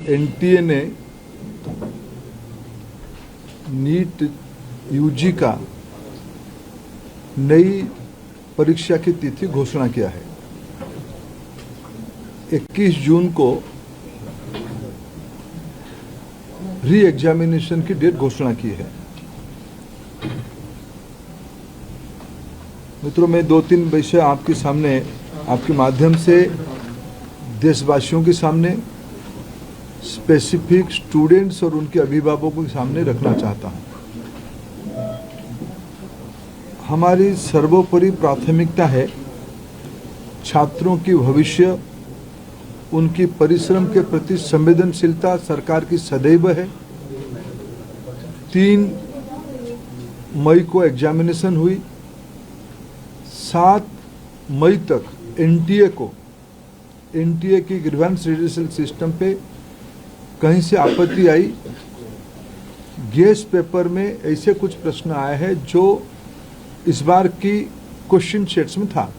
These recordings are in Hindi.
एनटीए ने नीट यूजी का नई परीक्षा की तिथि घोषणा किया है। 21 जून को री एग्जामिनेशन की डेट घोषणा की है। मित्रों, मैं 2-3 विषय आपके सामने, आपके माध्यम से देशवासियों के सामने, स्पेसिफिक स्टूडेंट्स और उनके अभिभावकों के सामने रखना चाहता हूं। हमारी सर्वोपरि प्राथमिकता है छात्रों की भविष्य, उनकी परिश्रम के प्रति संवेदनशीलता सरकार की सदैव है। 3 मई को एग्जामिनेशन हुई। 7 मई तक एनटीए की ग्रीवेंस रिड्यूसल सिस्टम पे कहीं से आपत्ति आई। गेस्ट पेपर में ऐसे कुछ प्रश्न आए हैं जो इस बार की क्वेश्चन सेट्स में था।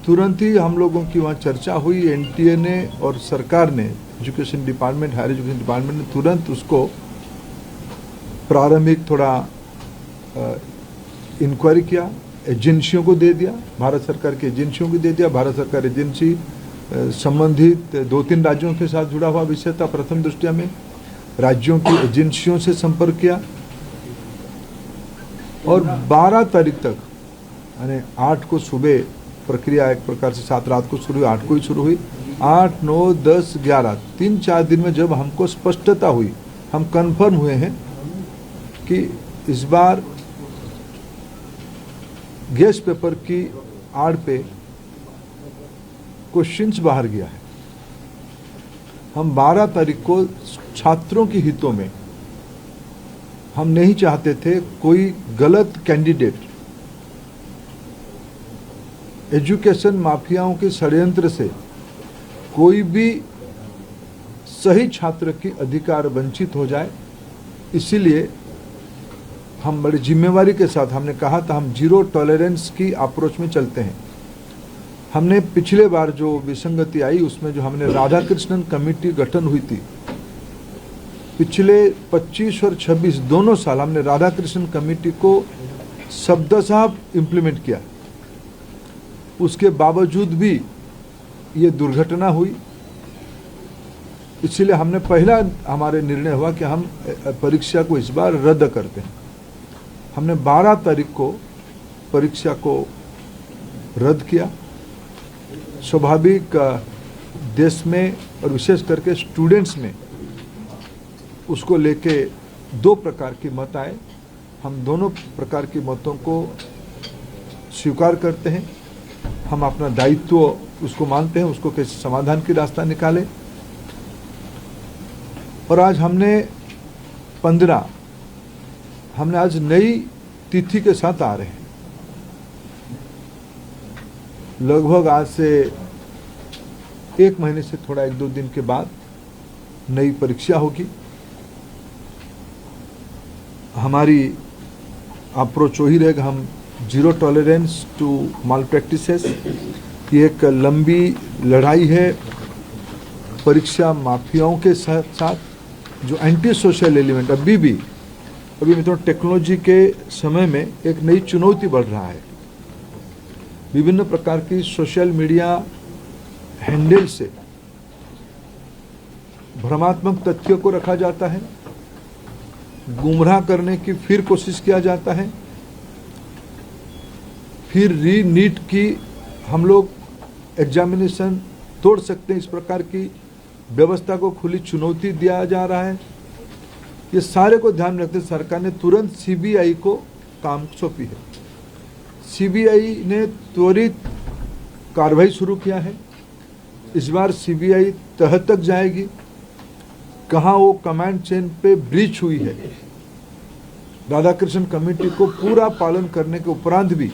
तुरंत ही हम लोगों की वहाँ चर्चा हुई। एनटीए ने और सरकार ने, education department, higher education department ने तुरंत उसको प्रारंभिक थोड़ा इंक्वायरी किया, एजेंसियों को दे दिया, भारत सरकार की एजेंसियों को दे दिया। भारत सरकार एजेंसी संबंधित 2-3 राज्यों के साथ जुड़ा हुआ विषय था। प्रथम दृष्टया में राज्यों की एजेंसियों से संपर्क किया और 12 तारीख तक, यानी 8 को सुबह प्रक्रिया एक प्रकार से 7 रात को शुरू हुई, 8 को ही शुरू हुई। 8, 9, 10, 11 3-4 दिन में जब हमको स्पष्टता हुई, हम कंफर्म हुए हैं कि इस बार गेस्ट पेपर की आड़ पे क्वेश्चंस बाहर गया है। हम 12 तारीख को छात्रों के हितों में, हम नहीं चाहते थे कोई गलत कैंडिडेट एजुकेशन माफियाओं के षड्यंत्र से कोई भी सही छात्र की अधिकार वंचित हो जाए। इसीलिए हम बड़ी जिम्मेवारी के साथ हमने कहा था, हम जीरो टॉलरेंस की अप्रोच में चलते हैं। हमने पिछले बार जो विसंगति आई उसमें जो हमने राधाकृष्णन कमेटी गठन हुई थी, पिछले 25 और 26 दोनों साल हमने राधाकृष्णन कमेटी को शब्दशः इम्प्लीमेंट किया। उसके बावजूद भी ये दुर्घटना हुई। इसलिए हमने पहला हमारे निर्णय हुआ कि हम परीक्षा को इस बार रद्द करते हैं। हमने 12 तारीख को परीक्षा को रद्द किया। स्वाभाविक देश में और विशेष करके स्टूडेंट्स में उसको लेके 2 प्रकार के मत आए। हम दोनों प्रकार के मतों को स्वीकार करते हैं। हम अपना दायित्व उसको मानते हैं, उसको कैसे समाधान की रास्ता निकाले। और आज हमने 15, हमने आज नई तिथि के साथ आ रहे हैं। लगभग आज से 1 महीने से थोड़ा 1-2 दिन के बाद नई परीक्षा होगी। हमारी अप्रोच वही रहेगा, हम zero tolerance to malpractices. ये एक लंबी लड़ाई है परीक्षा माफियाओं के साथ, जो एंटी सोशल एलिमेंट अभी मित्रों टेक्नोलॉजी के समय में एक नई चुनौती बढ़ रहा है। विभिन्न प्रकार की सोशल मीडिया हैंडल से भ्रमात्मक तथ्यों को रखा जाता है, गुमराह करने की फिर कोशिश किया जाता है। फिर नीट की हम लोग एग्जामिनेशन तोड़ सकते हैं, इस प्रकार की व्यवस्था को खुली चुनौती दिया जा रहा है। ये सारे को ध्यान रखते सरकार ने तुरंत सीबीआई को काम सौंपी है। सीबीआई ने त्वरित कार्रवाई शुरू किया है। इस बार सीबीआई तह तक जाएगी, कहाँ वो कमांड चेन पे ब्रीच हुई है। राधाकृष्णन कमेटी को पूरा पालन करने के उपरांत भी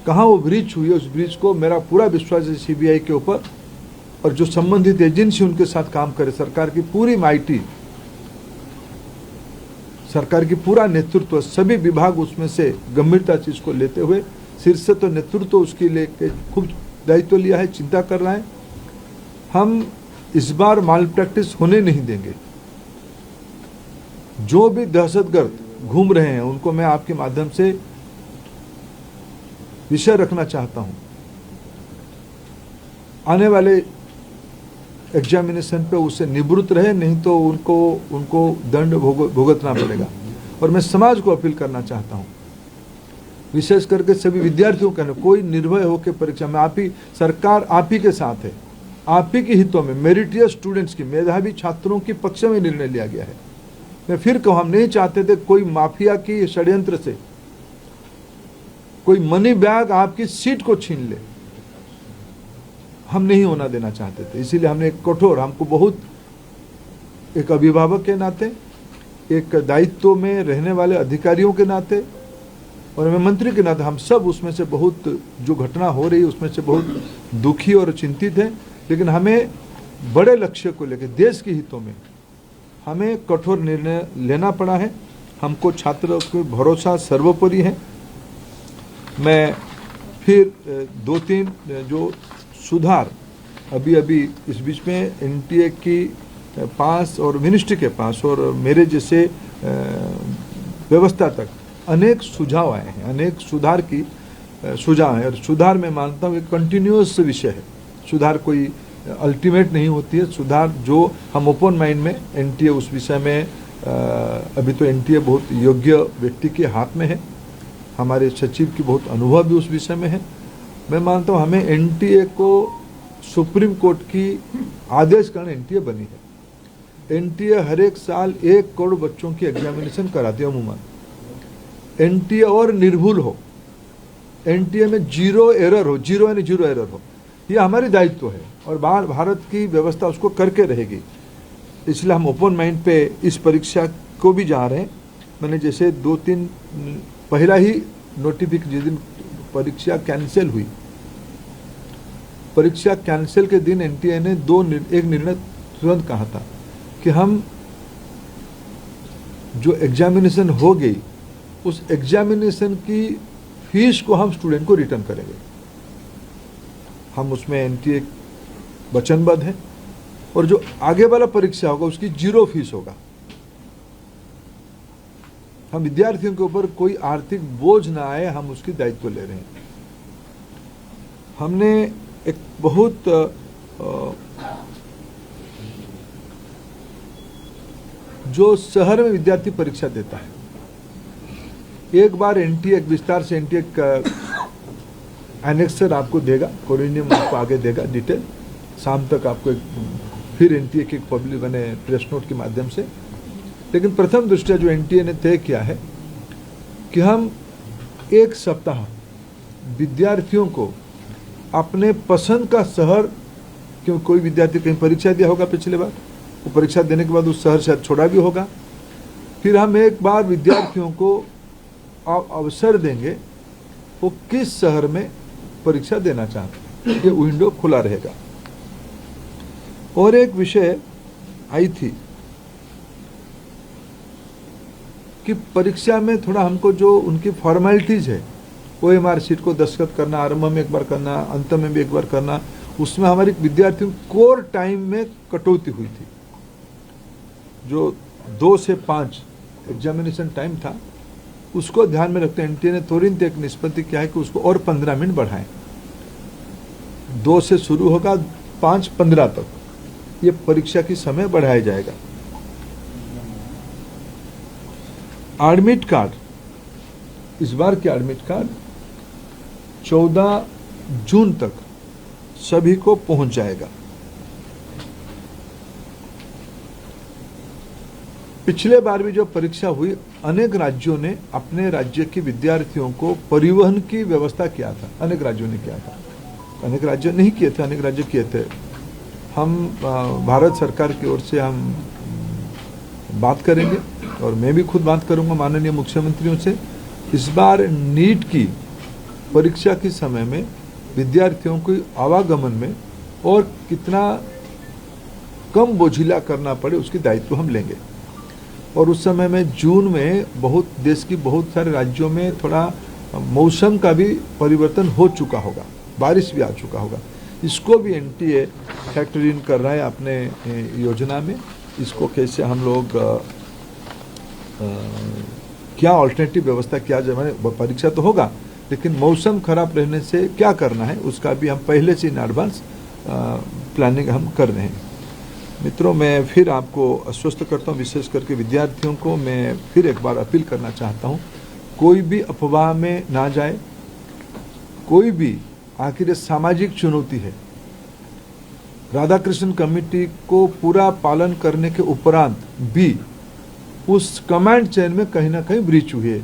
कहाँ वो ब्रीच हुई है, उस ब्रीच को मेरा पूरा विश्वास है सीबीआई के ऊपर। और जो संबंधित एजेंसी उनके साथ काम करे, सरकार की पूरी माइटी, सरकार की पूरा नेतृत्व, सभी विभाग उसमें से गंभीरता चीज को लेते हुए, शीर्ष तो नेतृत्व उसके लेके खूब दायित्व लिया है, चिंता कर रहा है। हम इस बार माल प्रैक्टिस होने नहीं देंगे। जो भी दहशतगर्द घूम रहे हैं उनको मैं आपके माध्यम से विषय रखना चाहता हूं। आने वाले एग्जामिनेशन पे उससे निवृत्त रहे, नहीं तो उनको दंड भुगतना पड़ेगा। और मैं समाज को अपील करना चाहता हूं, विशेष करके सभी विद्यार्थियों का, कोई निर्भय होकर परीक्षा में, आप ही सरकार आप ही के साथ है, आप ही के हितों में मेरिटियस स्टूडेंट्स की, मेधावी छात्रों के पक्ष में निर्णय लिया गया है। मैं फिर कहूं, हम नहीं चाहते थे कोई माफिया की षड्यंत्र से कोई मनी बैग आपकी सीट को छीन ले, हम नहीं होना देना चाहते थे। इसीलिए हमने एक कठोर, हमको बहुत, एक अभिभावक के नाते, एक दायित्व में रहने वाले अधिकारियों के नाते और मैं मंत्री के नाते, हम सब उसमें से बहुत, जो घटना हो रही है उसमें से बहुत दुखी और चिंतित हैं। लेकिन हमें बड़े लक्ष्य को लेकर, देश के हितों में हमें कठोर निर्णय लेना पड़ा है। हमको छात्रों को भरोसा सर्वोपरि है। मैं फिर 2-3 जो सुधार अभी इस बीच में एनटीए की पास और मिनिस्ट्री के पास और मेरे जैसे व्यवस्था तक अनेक सुझाव आए हैं, अनेक सुधार की सुझाव है। और सुधार मैं मानता हूँ एक कंटिन्यूअस विषय है। सुधार कोई अल्टीमेट नहीं होती है। सुधार जो हम ओपन माइंड में, एनटीए उस विषय में अभी तो एनटीए बहुत योग्य व्यक्ति के हाथ में है, हमारे सचिव की बहुत अनुभव भी उस विषय में है। मैं मानता हूँ हमें एनटीए को सुप्रीम कोर्ट की आदेश कारण एनटीए बनी है। एनटीए हर एक साल 1 करोड़ बच्चों की एग्जामिनेशन कराती है अमूमन। एनटीए और निर्भुल हो, एनटीए में जीरो एरर हो, जीरो एरर हो, यह हमारी दायित्व है और भारत की व्यवस्था उसको करके रहेगी। इसलिए हम ओपन माइंड पे इस परीक्षा को भी जा रहे हैं। मैंने जैसे 2-3 पहला ही नोटिफिकेशन, जिस दिन परीक्षा कैंसिल हुई, परीक्षा कैंसिल के दिन एनटीए ने एक निर्णय तुरंत कहा था कि हम जो एग्जामिनेशन हो गई उस एग्जामिनेशन की फीस को हम स्टूडेंट को रिटर्न करेंगे। हम उसमें एनटीए वचनबद्ध है और जो आगे वाला परीक्षा होगा उसकी 0 फीस होगा। हम विद्यार्थियों के ऊपर कोई आर्थिक बोझ ना आए, हम उसकी दायित्व ले रहे हैं। हमने एक बहुत जो शहर में विद्यार्थी परीक्षा देता है, एक बार एनटीए एक विस्तार से एनटीए एनेक्सर आपको देगा, कोरिनियम आपको आगे देगा डिटेल, शाम तक आपको फिर एनटीए के पब्लिक बने प्रेस नोट के माध्यम से। लेकिन प्रथम दृष्टया जो एनटीए ने तय किया है कि हम 1 सप्ताह विद्यार्थियों को अपने पसंद का शहर, क्योंकि कोई विद्यार्थी कहीं परीक्षा दिया होगा पिछले बार, वो परीक्षा देने के बाद उस शहर से छोड़ा भी होगा, फिर हम एक बार विद्यार्थियों को अवसर देंगे वो किस शहर में परीक्षा देना चाहते हैं, ये विंडो खुला रहेगा। और एक विषय आई थी कि परीक्षा में थोड़ा हमको जो उनकी फॉर्मेलिटीज है, ओएमआर शीट को दस्तखत करना, आरंभ में एक बार करना, अंत में भी एक बार करना, उसमें हमारे विद्यार्थियों कोर टाइम में कटौती हुई थी। जो 2 से 5 एग्जामिनेशन टाइम था, उसको ध्यान में रखते एनटीए ने तुरंत एक निष्पत्ति किया है कि उसको और 15 मिनट बढ़ाएं। 2 से शुरू होगा, 5:15 तक ये परीक्षा की समय बढ़ाया जाएगा। एडमिट कार्ड, इस बार के एडमिट कार्ड 14 जून तक सभी को पहुंच जाएगा। पिछले बार भी जो परीक्षा हुई, अनेक राज्यों ने अपने राज्य के विद्यार्थियों को परिवहन की व्यवस्था किया था, अनेक राज्यों ने किया था, अनेक राज्य नहीं किए थे, अनेक राज्य किए थे। हम भारत सरकार की ओर से हम बात करेंगे और मैं भी खुद बात करूंगा माननीय मुख्यमंत्रियों से। इस बार नीट की परीक्षा के समय में विद्यार्थियों को आवागमन में और कितना कम बोझिला करना पड़े उसकी दायित्व हम लेंगे। और उस समय में जून में देश की बहुत सारे राज्यों में थोड़ा मौसम का भी परिवर्तन हो चुका होगा, बारिश भी आ चुका होगा। इसको भी एनटीए फैक्टर इन कर रहा है अपने योजना में। इसको कैसे हम लोग क्या ऑल्टरनेटिव व्यवस्था किया जाए, मैंने परीक्षा तो होगा लेकिन मौसम खराब रहने से क्या करना है उसका भी हम पहले से इन एडवांस प्लानिंग हम कर रहे हैं। मित्रों, मैं फिर आपको आश्वस्त करता हूँ, विशेष करके विद्यार्थियों को मैं फिर एक बार अपील करना चाहता हूँ, कोई भी अफवाह में ना जाए, कोई भी, आखिर सामाजिक चुनौती है। राधाकृष्ण कमेटी को पूरा पालन करने के उपरांत भी उस कमांड चेन में कहीं ना कहीं ब्रीच हुई है,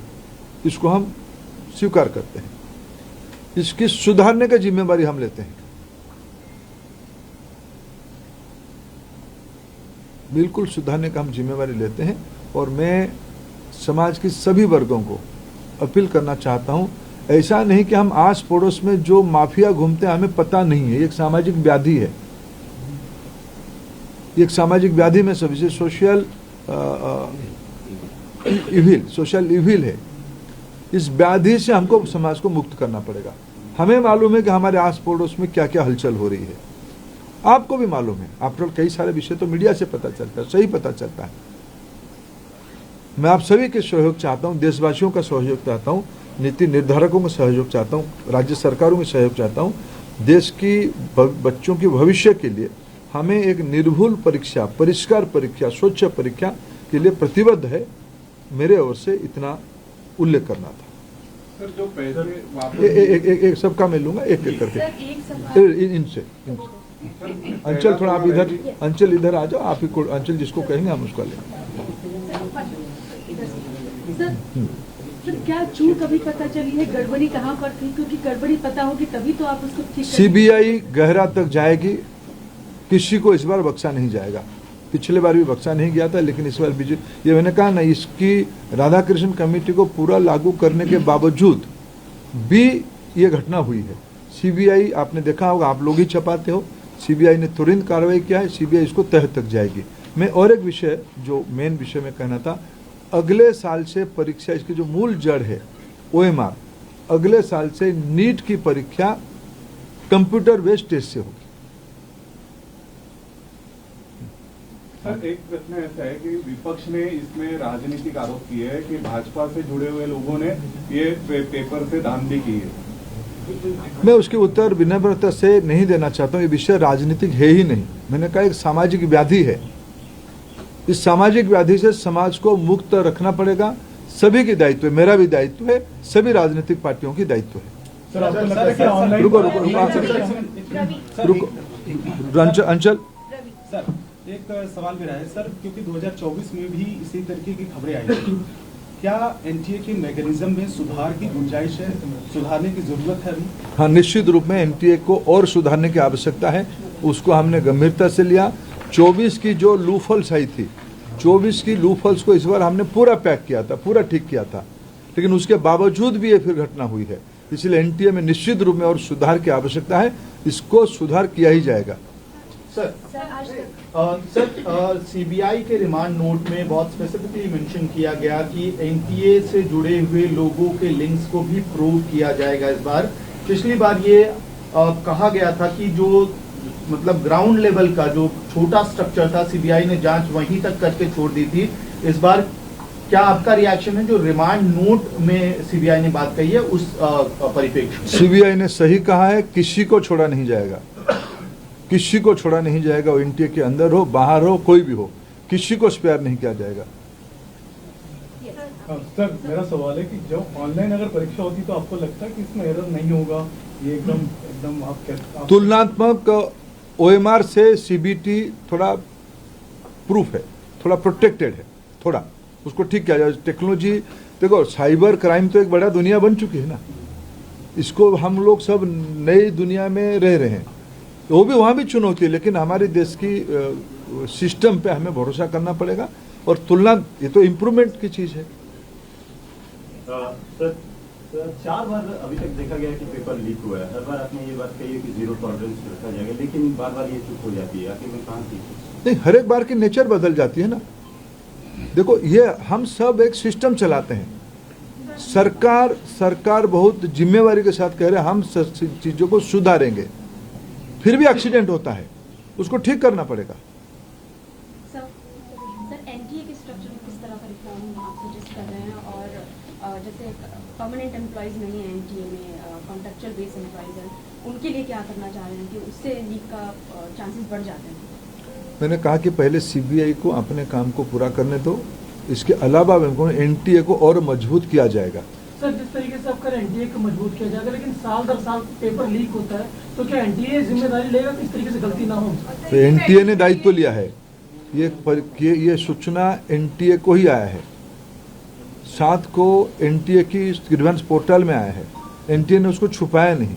इसको हम स्वीकार करते हैं। इसकी सुधारने की जिम्मेदारी हम लेते हैं, बिल्कुल सुधारने का हम जिम्मेदारी लेते हैं। और मैं समाज के सभी वर्गों को अपील करना चाहता हूं, ऐसा नहीं कि हम आस पड़ोस में जो माफिया घूमते हैं हमें पता नहीं है, एक सामाजिक व्याधि है, एक सामाजिक व्याधि में सबसे सोशल इविल है। इस व्याधि से हमको समाज को मुक्त करना पड़ेगा। हमें मालूम है कि हमारे आस पड़ोस में क्या क्या हलचल हो रही है, आपको भी मालूम है। आफ्टर कई सारे विषय तो मीडिया से पता चलता है, सही पता चलता है। मैं आप सभी के सहयोग चाहता हूं, देशवासियों का सहयोग चाहता हूं, नीति निर्धारकों का सहयोग चाहता हूं, राज्य सरकारों का सहयोग चाहता हूं। देश की बच्चों के भविष्य के लिए हमें एक निर्भुल परीक्षा, परिष्कार परीक्षा, स्वच्छ परीक्षा के लिए प्रतिबद्ध है। मेरे ओर से इतना उल्लेख करना था। सर, जो पैसे एक सबका मैं लूंगा, एक एक करके इनसे। अंचल थोड़ा आप इधर, अंचल इधर आ जाओ, आप ही को अंचल जिसको कहेंगे हम उसका लेंगे। सर, क्या चूक अभी पता चली है, गड़बड़ी कहाँ पर थी? क्योंकि गड़बड़ी पता होगी तभी तो आप उसको ठीक। सीबीआई गहरा तक जाएगी, किसी को इस बार बख्शा नहीं जाएगा। पिछले बार भी बख्शा नहीं गया था, लेकिन इस बार ये मैंने कहा ना, इसकी राधाकृष्ण कमेटी को पूरा लागू करने के बावजूद भी ये घटना हुई है। सीबीआई, आपने देखा होगा, आप लोग ही छपाते हो, सीबीआई ने तुरंत कार्रवाई किया है, सीबीआई इसको तह तक जाएगी। मैं और एक विषय, जो मेन विषय में कहना था, अगले साल से परीक्षा, इसकी जो मूल जड़ है OMR, अगले साल से नीट की परीक्षा कंप्यूटर बेस्ड टेस्ट से होगी। सर, एक प्रश्न ऐसा है कि विपक्ष ने इसमें राजनीतिक आरोप किए है कि भाजपा से जुड़े हुए लोगों ने ये पेपर से धांधली की है। मैं उसके उत्तर विनम्रता से नहीं देना चाहता हूँ। ये विषय राजनीतिक है ही नहीं। मैंने कहा एक सामाजिक व्याधि है, इस सामाजिक व्याधि से समाज को मुक्त रखना पड़ेगा। सभी की दायित्व है, मेरा भी दायित्व है, सभी राजनीतिक पार्टियों की दायित्व है। रुको अंचल, सर एक सवाल मेरा है सर, क्योंकि 2024 में भी इसी तरीके की खबरें आई थी, क्या एनटीए के मैकेनिज्म में सुधार की गुंजाइश है, सुधारने की जरूरत है अभी? हाँ, निश्चित रूप में एनटीए को और सुधारने की आवश्यकता है, उसको हमने गंभीरता से लिया। 24 की जो लूफल्स आई थी, 24 की लूफल्स को इस बार हमने पूरा पैक किया था, पूरा ठीक किया था, लेकिन उसके बावजूद भी ये फिर घटना हुई है। इसलिए एनटीए में निश्चित रूप में और सुधार की आवश्यकता है, इसको सुधार किया ही जाएगा। सर, सीबीआई के रिमांड नोट में बहुत स्पेसिफिकली मेंशन किया गया कि एनटीए से जुड़े हुए लोगों के लिंक्स को भी प्रूव किया जाएगा इस बार। पिछली बार ये कहा गया था कि जो मतलब ग्राउंड लेवल का जो छोटा स्ट्रक्चर था, सीबीआई ने जांच वहीं तक करके छोड़ दी थी। इस बार क्या आपका रिएक्शन है, जो रिमांड नोट में सीबीआई ने बात कही है उस परिप्रेक्ष्य? सीबीआई ने सही कहा है, किसी को छोड़ा नहीं जाएगा, किसी को छोड़ा नहीं जाएगा। वो एनटीए के अंदर हो, बाहर हो, कोई भी हो, किसी को स्पेयर नहीं किया जाएगा। सर, मेरा सवाल है कि जब ऑनलाइन अगर परीक्षा होती तो आपको लगता है कि इसमें एरर नहीं होगा? ये एकदम आप तुलनात्मक OMR से सीबीटी थोड़ा प्रूफ है, थोड़ा प्रोटेक्टेड है, थोड़ा उसको ठीक किया जाए। टेक्नोलॉजी, देखो साइबर क्राइम तो एक बड़ा दुनिया बन चुकी है ना, इसको हम लोग सब नई दुनिया में रह रहे हैं, वो भी वहाँ भी चुनौती है, लेकिन हमारे देश की सिस्टम पे हमें भरोसा करना पड़ेगा। और तुलना, ये तो इम्प्रूवमेंट की चीज़ है। सर, 4 बार अभी तक देखा गया कि पेपर लीक हुआ है। हर बार आपने ये बात कही है कि 0 टॉलरेंस रखा जाएगा, लेकिन बार बार ये चूक हो जाती है। आखिर में कहाँ थी? नहीं, हर एक बार की नेचर बदल जाती है ना। देखो, ये हम सब एक सिस्टम चलाते हैं। सरकार बहुत जिम्मेवारी के साथ कह रहे हैं हम चीज़ों को सुधारेंगे, फिर भी एक्सीडेंट होता है, उसको ठीक करना पड़ेगा। सर एनटीए के स्ट्रक्चर में किस तरह का रिफॉर्म आप सजेस्ट कर रहे हैं? और जैसे परमानेंट एम्प्लॉयज नहीं है एनटीए में, कॉन्ट्रेक्चुअल बेस एम्प्लॉयज हैं, उनके लिए क्या करना चाह रहे हैं कि उससे लीक का चांसेस बढ़ जाते हैं? मैंने कहा कि पहले सीबीआई को अपने काम को पूरा करने दो, इसके अलावा एनटीए को और मजबूत किया जाएगा। सर जिस तरीके से आपका एनटीए को मजबूत किया जाएगा, लेकिन साल दर साल पेपर लीक होता है, तो क्या एनटीए जिम्मेदारी लेगा कि इस तरीके से गलती ना हो? तो एनटीए ने दायित्व लिया है, ये सूचना एनटीए को ही आया है, 7 को एनटीए की ग्रीवेंस पोर्टल में आया है, एनटीए ने उसको छुपाया नहीं,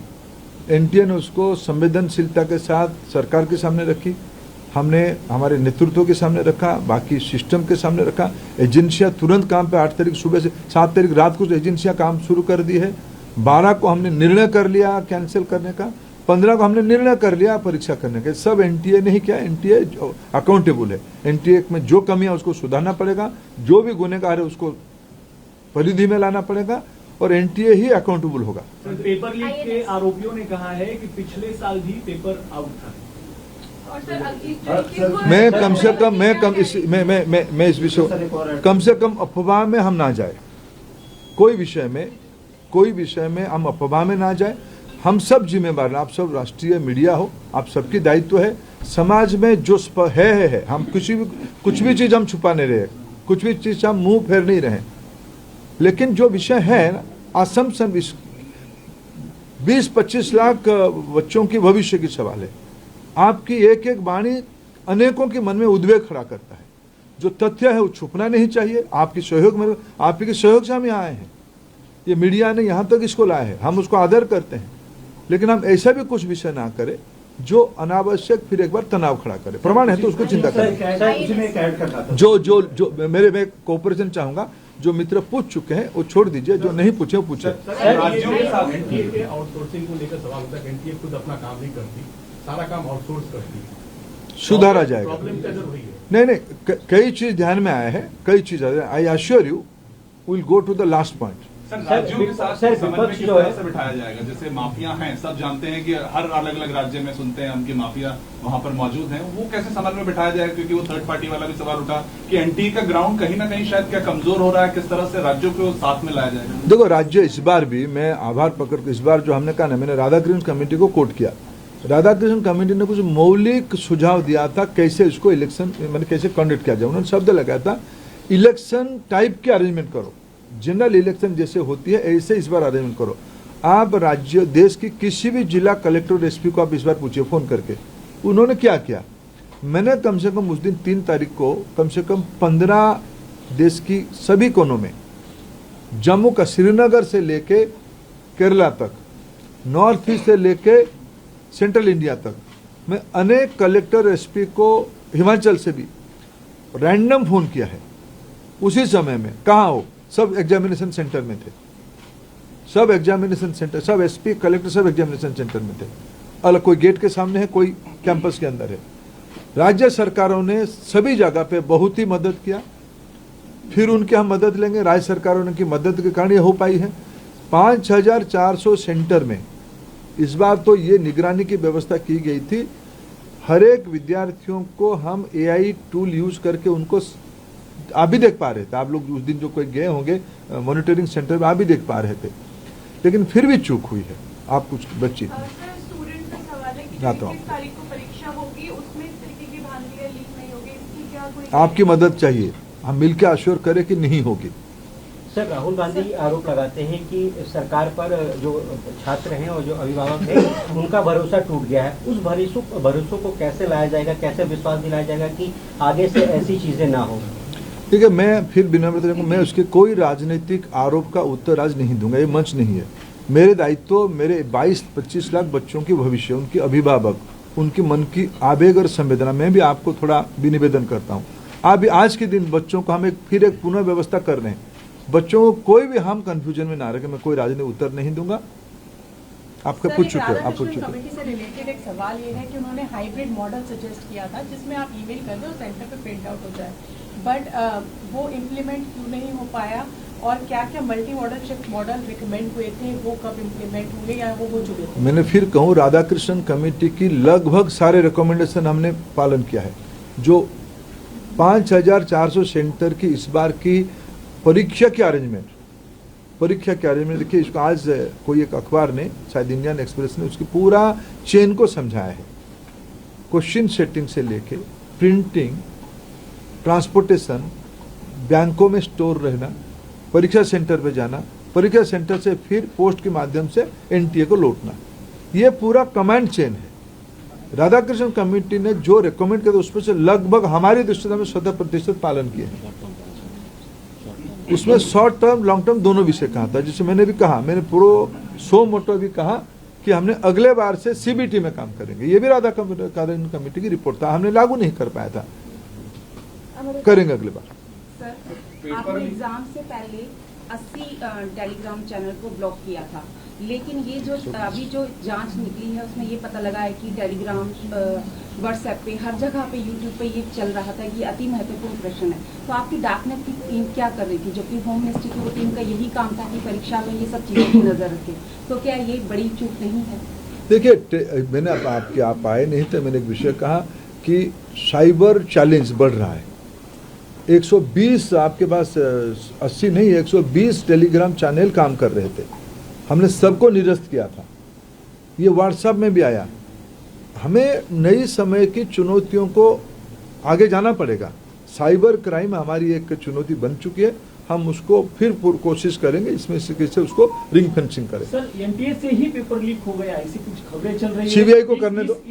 एनटीए ने उसको संवेदनशीलता के साथ सरकार के सामने रखी, हमने हमारे नेतृत्व के सामने रखा, बाकी सिस्टम के सामने रखा। एजेंसियां तुरंत काम पे 8 तारीख सुबह से 7 तारीख रात को एजेंसियां काम शुरू कर दी है। 12 को हमने निर्णय कर लिया कैंसिल करने का, 15 को हमने निर्णय कर लिया परीक्षा करने का। सब एनटीए ने ही किया, एनटीए अकाउंटेबल है, एनटीए में जो कमियां उसको सुधारना पड़ेगा, जो भी गुनहगार है उसको परिधि में लाना पड़ेगा और एनटीए ही अकाउंटेबल होगा। पेपर लीक के आरोपियों ने कहा है कि पिछले साल भी पेपर आउट था। मैं कम से कम मैं इस विषय कम से कम अफवाह में हम ना जाए, कोई विषय में हम अफवाह में ना जाए। हम सब जिम्मेदार, आप सब राष्ट्रीय मीडिया हो, आप सबकी दायित्व है, समाज में जो है हम कुछ भी चीज हम छुपा नहीं रहे, कुछ भी चीज हम मुंह फेर नहीं रहे, लेकिन जो विषय है असम्पशन 20-25 लाख बच्चों की भविष्य की सवाल है। आपकी एक एक वाणी अनेकों के मन में उद्वेग खड़ा करता है। जो तथ्य है वो छुपना नहीं चाहिए। आपके सहयोग से हम यहाँ आए हैं, ये मीडिया ने यहाँ तक इसको लाया है, हम उसको आदर करते हैं, लेकिन हम ऐसा भी कुछ विषय ना करें जो अनावश्यक फिर एक बार तनाव खड़ा करे। प्रमाण है तो उसको चिंता करें। जो मैं कोऑपरेशन चाहूंगा, जो मित्र पूछ चुके हैं वो छोड़ दीजिए, जो नहीं पूछे वो पूछे। राज्यों के साथ एनटीए के आउटसोर्सिंग को लेकर सवाल होता है कि एनटीए खुद अपना काम नहीं करती, सारा काम आउटसोर्स करती है, सुधारा जाएगा। प्रॉब्लम क्या हुई है? नहीं, कई चीज ध्यान में आया है, कई चीज I assure you will go to the last point. Sir राज्यों के साथ समन्वय किस तरह से बिठाया जाएगा? जैसे माफिया हैं, सब जानते हैं कि हर अलग अलग राज्य में सुनते हैं हम कि माफिया वहां पर मौजूद हैं, वो कैसे समन्वय बिठाया जाएगा? क्योंकि वो थर्ड पार्टी वाला भी सवाल उठा कि एनटीए का ग्राउंड कहीं ना कहीं शायद क्या कमजोर हो रहा है, किस तरह से राज्यों को साथ में लाया जाएगा? देखो, राज्य इस बार भी मैं आभार पकड़ इस बार जो हमने कहा ना, मैंने राधाकृष्ण कमेटी को कोट किया। राधाकृष्ण कमेटी ने कुछ मौलिक सुझाव दिया था कैसे इसको इलेक्शन मैंने कैसे कंडक्ट किया जाए। उन्होंने शब्द लगाया था इलेक्शन टाइप के अरेंजमेंट करो, जनरल इलेक्शन जैसे होती है ऐसे इस बार अरेंजमेंट करो। आप राज्य देश की किसी भी जिला कलेक्टर एसपी को आप इस बार पूछिए फोन करके, उन्होंने क्या किया। मैंने कम से कम उस दिन 3 तारीख को कम से कम 15 देश की सभी कोनों में, जम्मू का श्रीनगर से लेके केरला तक, नॉर्थ ईस्ट से लेके सेंट्रल इंडिया तक, मैं अनेक कलेक्टर एसपी को हिमाचल से भी रैंडम फोन किया है। उसी समय में कहाँ हो, सब एग्जामिनेशन सेंटर में थे, सब एग्जामिनेशन सेंटर, सब एसपी कलेक्टर सब एग्जामिनेशन सेंटर में थे। अलग कोई गेट के सामने है, कोई कैंपस के अंदर है। राज्य सरकारों ने सभी जगह पे बहुत ही मदद किया, फिर उनकी हम मदद लेंगे। राज्य सरकारों ने की मदद के कारण ये हो पाई है। 5400 सेंटर में इस बार तो ये निगरानी की व्यवस्था की गई थी। हर एक विद्यार्थियों को हम एआई टूल यूज करके उनको आप भी देख पा रहे थे, आप लोग उस दिन जो कोई गए होंगे मॉनिटरिंग सेंटर में, आप भी देख पा रहे थे, लेकिन फिर भी चूक हुई है। आप कुछ बच्ची आपकी मदद चाहिए, हम मिलकर आश्योर करें कि नहीं होगी। सर, राहुल गांधी आरोप लगाते हैं कि सरकार पर जो छात्र हैं और जो अभिभावक हैं उनका भरोसा टूट गया है। उस भरोसों को कैसे लाया जाएगा, कैसे विश्वास दिलाया जाएगा कि आगे से ऐसी चीजें ना हो? ठीक है, मैं फिर विनम्रता मैं उसके कोई राजनीतिक आरोप का उत्तर आज नहीं दूंगा, ये मंच नहीं है। मेरे दायित्व मेरे 22-25 लाख बच्चों की भविष्य, उनके अभिभावक, उनके मन की आवेग और संवेदना, मैं भी आपको थोड़ा भी निवेदन करता हूँ। आप आज के दिन बच्चों को हम एक पुनः व्यवस्था कर रहे हैं। बच्चों को कोई भी हम कंफ्यूजन में ना रखे, मैं कोई राजनीतिक उत्तर नहीं दूंगा। आपका पूछ चुके हो, आप पूछ चुके। कमेटी से रिलेटेड एक सवाल ये है कि उन्होंने हाइब्रिड मॉडल सजेस्ट किया था जिसमें आप ईमेल कर दो, सेंटर पे प्रिंट आउट हो जाए, बट वो इम्प्लीमेंट क्यों नहीं हो पाया? और क्या क्या multi modal shift model recommend हुए थे, वो कब इम्प्लीमेंट होंगे या वो हो चुके थे? मैंने फिर कहूँ, राधाकृष्णन कमेटी की लगभग सारे रिकमेंडेशन हमने पालन किया है। जो 5400 सेंटर की इस बार की परीक्षा के अरेंजमेंट देखिए, इसको आज कोई एक अखबार ने, शायद इंडियन एक्सप्रेस ने, उसकी पूरा चेन को समझाया है। क्वेश्चन सेटिंग से लेके प्रिंटिंग, ट्रांसपोर्टेशन, बैंकों में स्टोर रहना, परीक्षा सेंटर पे जाना, परीक्षा सेंटर से फिर पोस्ट के माध्यम से एनटीए को लौटना, ये पूरा कमांड चेन है। राधाकृष्णन कमेटी ने जो रिकमेंड किया उसमें से लगभग हमारी दृष्टि में 100% पालन किए हैं। उसमें शॉर्ट टर्म लॉन्ग टर्म दोनों विषय कहा था। जैसे मैंने भी कहा, मैंने पूरा सो मोटो भी कहा कि हमने अगले बार से सीबीटी में काम करेंगे। ये भी राधाकृष्णन कमेटी की रिपोर्ट था, हमने लागू नहीं कर पाया था, करेंगे अगले बार। सर, आपने एग्जाम से पहले 80 टेलीग्राम चैनल को ब्लॉक किया था, लेकिन ये जो अभी जो जांच निकली है उसमें ये पता लगा है कि टेलीग्राम, व्हाट्सएप पे, हर जगह पे, यूट्यूब पे ये चल रहा था कि अति महत्वपूर्ण प्रश्न है। तो आपकी डार्कनेट की टीम क्या कर रही थी, जबकि होम मिनिस्ट्री की वो टीम का यही काम था कि परीक्षा में ये सब चीजों की नजर रखे। तो क्या ये बड़ी चूक नहीं है? देखिए, मैंने आप आए नहीं थे, मैंने एक विषय कहा कि साइबर चैलेंज बढ़ रहा है। 120 आपके पास 80 नहीं, 120 टेलीग्राम चैनल काम कर रहे थे, हमने सबको निरस्त किया था। ये व्हाट्सएप में भी आया। हमें नई समय की चुनौतियों को आगे जाना पड़ेगा। साइबर क्राइम हमारी एक चुनौती बन चुकी है, हम उसको फिर कोशिश करेंगे इसमें से कैसे उसको रिंग फेंसिंग करें। सर, एनटीए से ही पेपर लीक हो गया, ऐसी कुछ खबरें चल रही है। सीबीआई को करने दो।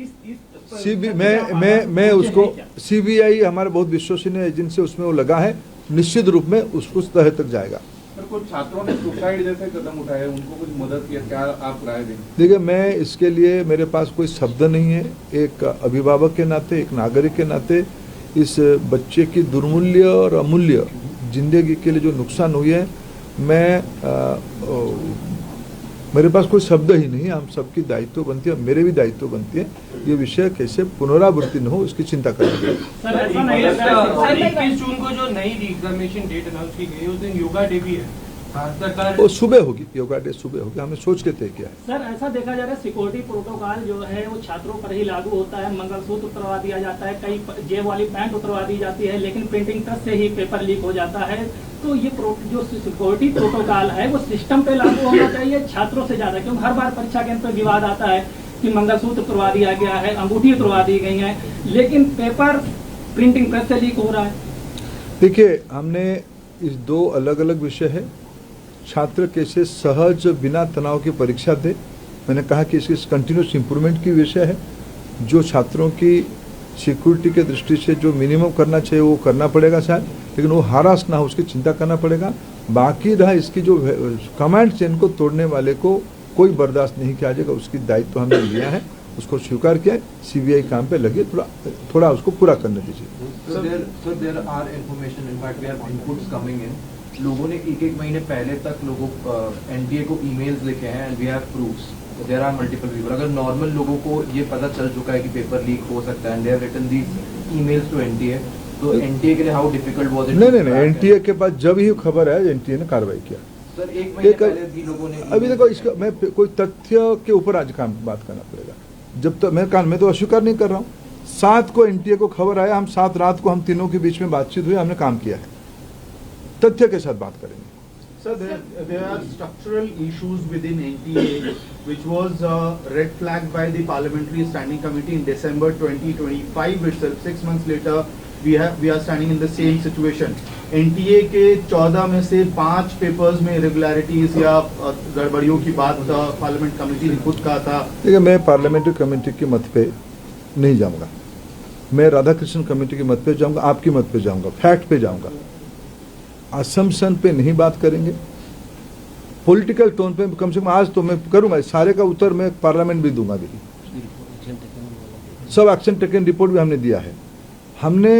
मैं उसको, सीबीआई हमारा बहुत विश्वसनीय एजेंसी, उसमें वो लगा है, निश्चित रूप में उसको तह तक जाएगा। कुछ छात्रों ने सुसाइड जैसे कदम उठाए, उनको कुछ मदद किया, क्या आप राय दें? देखिए, मैं इसके लिए, मेरे पास कोई शब्द नहीं है। एक अभिभावक के नाते, एक नागरिक के नाते, इस बच्चे की दुर्मूल्य और अमूल्य जिंदगी के लिए जो नुकसान हुई है, मेरे पास कोई शब्द ही नहीं। हम सबकी दायित्व बनती है, मेरे भी दायित्व बनती है, ये विषय कैसे पुनरावृत्ति न हो उसकी चिंता करेंगे। सर, ऐसा नहीं लग रहा है 21 जून को जो नई एग्जामिनेशन डेट अनाउंस की गई है, उस दिन योगा डे भी है। वो सुबह होगी, योगा डे सुबह होगी, हमने सोच के तय किया है। सर, ऐसा देखा जा रहा है सिक्योरिटी प्रोटोकॉल जो है वो छात्रों पर ही लागू होता है। मंगलसूत्र उतरवा दिया जाता है, कई जेब वाली पैंट उतरवा दी जाती है, लेकिन प्रिंटिंग प्रेस से ही पेपर लीक हो जाता है। तो ये जो सिक्योरिटी प्रोटोकॉल है वो सिस्टम पे लागू होना चाहिए छात्रों से ज्यादा, क्योंकि हर बार परीक्षा केंद्र पर विवाद आता है कि मंगलसूत्र उतरवा दिया गया है, अंगूठी उतरवा दी गई है, लेकिन पेपर प्रिंटिंग प्रेस से लीक हो रहा है। देखिए, हमने इस दो अलग अलग विषय है। छात्र कैसे सहज बिना तनाव की परीक्षा दे, मैंने कहा कि इसकी कंटिन्यूस इम्प्रूवमेंट की विषय है। जो छात्रों की सिक्योरिटी के दृष्टि से जो मिनिमम करना चाहिए वो करना पड़ेगा शायद, लेकिन वो हरास ना हो उसकी चिंता करना पड़ेगा। बाकी रहा इसकी जो कमांड चेन को तोड़ने वाले को कोई बर्दाश्त नहीं किया जाएगा, उसकी दायित्व हमने लिया है, उसको स्वीकार किया है। सीबीआई काम पे लगी, थोड़ा उसको पूरा करने दीजिए। There are information, in fact we have inputs coming in. लोगों ने एक महीने पहले तक लोगों एनटीए को ईमेल्स लिखे हैं and we have proofs. There are multiple people. अगर नॉर्मल लोगों को ये पता चल चुका है कि पेपर लीक हो सकता है and they have written these emails to NTA, तो एनटीए के लिए हाउ डिफिकल्ट वाज इट? नहीं, एनटीए के पास जब ही खबर है एनटीए ने कार्रवाई किया। सर, एक महीने पहले भी लोगों ने, अभी देखो, इसका मैं कोई तथ्य के ऊपर आज बात करना पड़ेगा। जब तक मैं तो अस्वीकार नहीं कर रहा हूँ। 7 को एनटीए को खबर आया, हम 7 रात को हम तीनों के बीच में बातचीत हुई, हमने काम किया है। तथ्य के साथ बात करेंगे। Sir, there are structural issues within NTA, which was red flagged by the Parliamentary Standing Committee in December 2025 itself. 6 months later, we are standing in the same situation. NTA के 14 में से 5 पेपर्स में irregularities या गड़बड़ियों की बात पार्लियामेंट कमेटी ने खुद कहा था। देखिए, मैं पार्लियामेंट्री कमेटी के मत पे नहीं जाऊंगा, मैं राधाकृष्णन कमेटी के मत पे जाऊंगा, आपकी मत पे जाऊंगा, फैक्ट पे जाऊंगा। असम्पशन पे नहीं बात करेंगे, पॉलिटिकल टोन पे कम से कम आज तो मैं करूंगा। सारे का उत्तर मैं पार्लियामेंट भी दूंगा। भी सब एक्शन टेकन रिपोर्ट भी हमने दिया है। हमने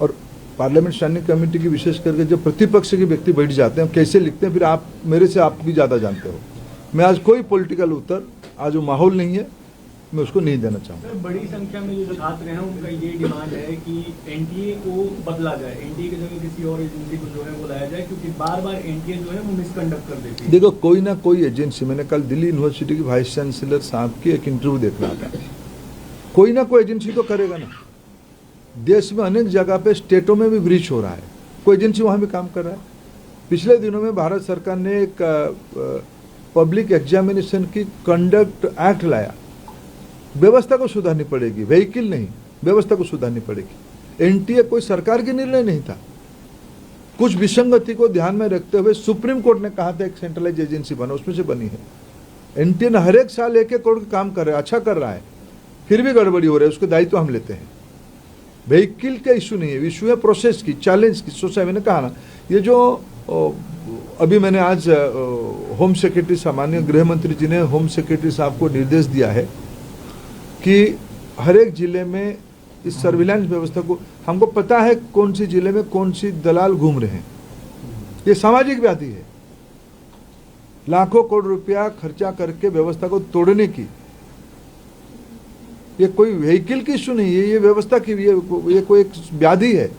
और पार्लियामेंट स्टैंडिंग कमेटी की विशेष करके जब प्रतिपक्ष के व्यक्ति बैठ जाते हैं, कैसे लिखते हैं, फिर आप मेरे से आप भी ज़्यादा जानते हो। मैं आज कोई पॉलिटिकल उत्तर, आज वो माहौल नहीं है। मैं उसको नहीं देना चाहूँगा। सर, बड़ी संख्या में जो छात्र हैं उनका ये डिमांड है कि एनटीए को बदला जाए, एनटीए की जगह किसी और एजेंसी को जो है वो लाया जाए, क्योंकि बार बार एनटीए जो है वो मिसकंडक्ट कर देती है। देखो, कोई ना कोई एजेंसी, मैंने कल दिल्ली यूनिवर्सिटी के वाइस चांसलर साहब की एक इंटरव्यू देख रहा था, कोई ना कोई एजेंसी तो करेगा ना। देश में अनेक जगह पे स्टेटों में भी ब्रीच हो रहा है, कोई एजेंसी वहाँ भी काम कर रहा है। पिछले दिनों में भारत सरकार ने एक पब्लिक एग्जामिनेशन की कंडक्ट एक्ट लाया, व्यवस्था को सुधारनी पड़ेगी, व्हीकल नहीं, व्यवस्था को सुधारनी पड़ेगी। एनटीए कोई सरकार की निर्णय नहीं था, कुछ विसंगति को ध्यान में रखते हुए सुप्रीम कोर्ट ने कहा था एक सेंट्रलाइज एजेंसी बना, उसमें से बनी है। एनटीए ने हर एक साल 1-1 करोड़ का काम कर रहा है, अच्छा कर रहा है, फिर भी गड़बड़ी हो रही है, उसके दायित्व हम लेते हैं। व्हीकल का इशू नहीं है, इशू है प्रोसेस की, चैलेंज की। सोचा मैंने कहा ना, ये जो अभी मैंने आज होम सेक्रेटरी, सामान्य गृह मंत्री जी ने होम सेक्रेटरी साहब को निर्देश दिया है कि हर एक जिले में इस सर्विलांस व्यवस्था को, हमको पता है कौन सी जिले में कौन सी दलाल घूम रहे हैं, ये सामाजिक व्याधि है। लाखों करोड़ रुपया खर्चा करके व्यवस्था को तोड़ने की, ये कोई व्हीकल की इशू नहीं है, ये व्यवस्था की, ये कोई एक व्याधि है।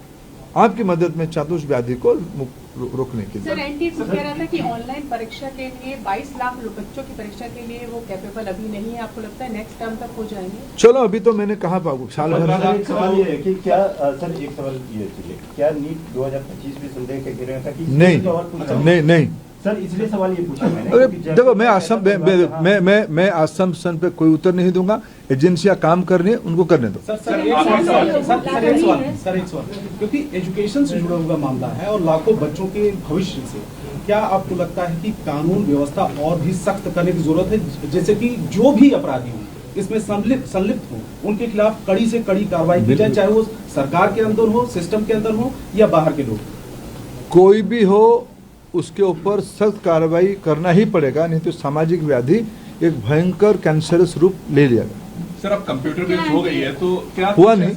आपकी मदद में चाहता हूं उस व्याधि को रोकने के लिए। सर, एनटीए कह रहा था कि ऑनलाइन परीक्षा के लिए 22 लाख बच्चों की परीक्षा के लिए वो कैपेबल अभी नहीं है, आपको लगता है नेक्स्ट टर्म तक हो जाएंगे? चलो, अभी तो मैंने कहा बाबू साल भर। एक सवाल ये है कि क्या सर, एक सवाल ये चलिए, क्या नीट 2025 में संदेह के घेरे में था कि नहीं सर, इसलिए सवाल ये पूछा मैंने। अरे देखो, मैं आसम पे कोई उत्तर नहीं दूंगा, एजेंसियां काम कर रही है, उनको करने दो। सर एक सवाल, क्योंकि एजुकेशन से जुड़ा हुआ मामला है और लाखों बच्चों के भविष्य से, क्या आपको लगता है कि कानून व्यवस्था और भी सख्त करने की जरूरत है, जैसे कि जो भी अपराधी हो इसमें संलिप्त हो उनके खिलाफ कड़ी से कड़ी कार्रवाई की जाए, चाहे वो सरकार के अंदर हो, सिस्टम के अंदर हो या बाहर के लोग? कोई भी हो, उसके ऊपर सख्त कार्रवाई करना ही पड़ेगा, नहीं तो सामाजिक व्याधि एक भयंकर कैंसरस रूप ले लिया। सर, अब कंप्यूटर बेस्ड हो गई है तो क्या हुआ नहीं।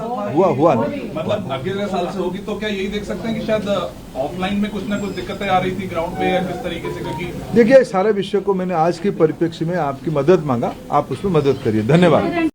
मतलब अगले साल से होगी तो क्या यही देख सकते हैं कि शायद ऑफलाइन में कुछ ना कुछ दिक्कतें आ रही थी ग्राउंड पे, या किस तरीके से? क्योंकि देखिए, सारे विषय को मैंने आज के परिप्रेक्ष्य में आपकी मदद मांगा, आप उसमें मदद करिए। धन्यवाद।